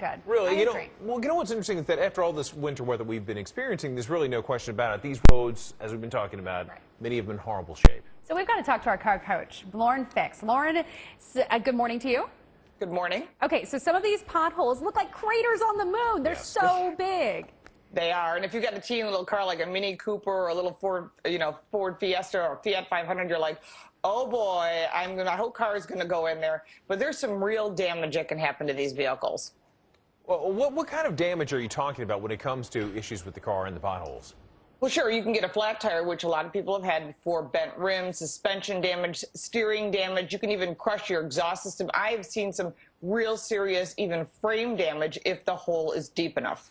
Good. Really, I agree. you know what's interesting is that after all this winter weather we've been experiencing, there's really no question about it. These roads, as we've been talking about, many have been in horrible shape. So we've got to talk to our car coach, Lauren Fix. Lauren, good morning to you. Good morning. Okay, so some of these potholes look like craters on the moon. They're so big. They are, and if you've got a teeny little car like a Mini Cooper or a little Ford, Ford Fiesta or Fiat 500, you're like, oh boy, my whole car is gonna go in there. But there's some real damage that can happen to these vehicles. Well, what kind of damage are you talking about when it comes to issues with the car and the potholes? Well, sure, you can get a flat tire, which a lot of people have had before, bent rims, suspension damage, steering damage. You can even crush your exhaust system. I have seen some real serious, even frame damage if the hole is deep enough.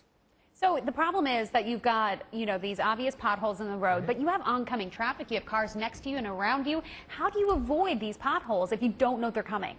So the problem is that you've got, these obvious potholes in the road, but you have oncoming traffic. You have cars next to you and around you. How do you avoid these potholes if you don't know they're coming?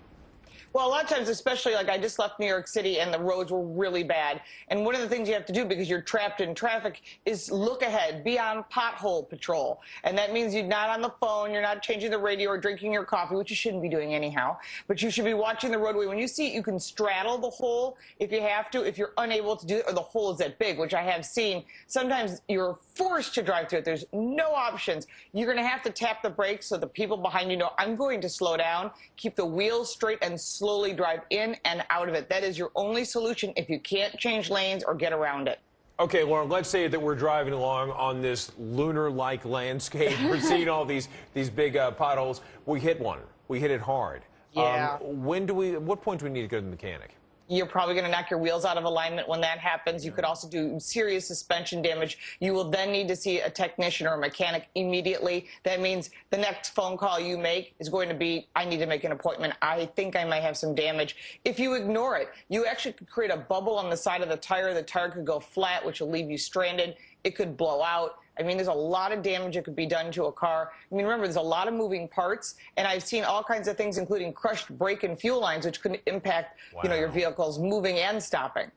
Well, a lot of times, especially like I just left New York City and the roads were really bad. And one of the things you have to do because you're trapped in traffic is look ahead, be on pothole patrol. And that means you're not on the phone, you're not changing the radio or drinking your coffee, which you shouldn't be doing anyhow. But you should be watching the roadway. When you see it, you can straddle the hole if you have to. If you're unable to do it or the hole is that big, which I have seen, sometimes you're forced to drive through it. There's no options. You're going to have to tap the brakes so the people behind you know, I'm going to slow down, keep the wheels straight and slowly drive in and out of it. That is your only solution if you can't change lanes or get around it. Okay, Lauren, let's say that we're driving along on this lunar-like landscape. We're seeing all these big potholes. We hit one. We hit it hard. Yeah. What point do we need to go to the mechanic? You're probably going to knock your wheels out of alignment when that happens. You could also do serious suspension damage. You will then need to see a technician or a mechanic immediately. That means the next phone call you make is going to be, I need to make an appointment. I think I might have some damage. If you ignore it, you actually could create a bubble on the side of the tire. The tire could go flat, which will leave you stranded. It could blow out. I mean, there's a lot of damage that could be done to a car. I mean, remember, there's a lot of moving parts, and I've seen all kinds of things, including crushed brake and fuel lines, which could impact, your vehicles moving and stopping.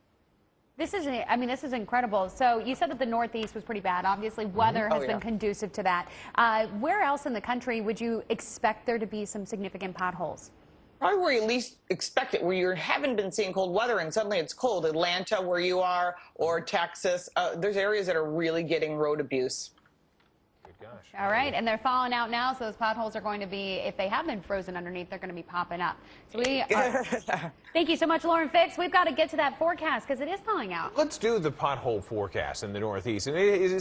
This is incredible. So you said that the Northeast was pretty bad. Obviously, weather has been conducive to that. Where else in the country would you expect there to be some significant potholes? Probably where you least expect it, where you haven't been seeing cold weather and suddenly it's cold. Atlanta, where you are, or Texas. There's areas that are really getting road abuse. Good gosh. All right, and they're falling out now, so those potholes are going to be, if they have been frozen underneath, they're going to be popping up. So thank you so much, Lauren Fix. We've got to get to that forecast because it is thawing out. Let's do the pothole forecast in the Northeast. And it is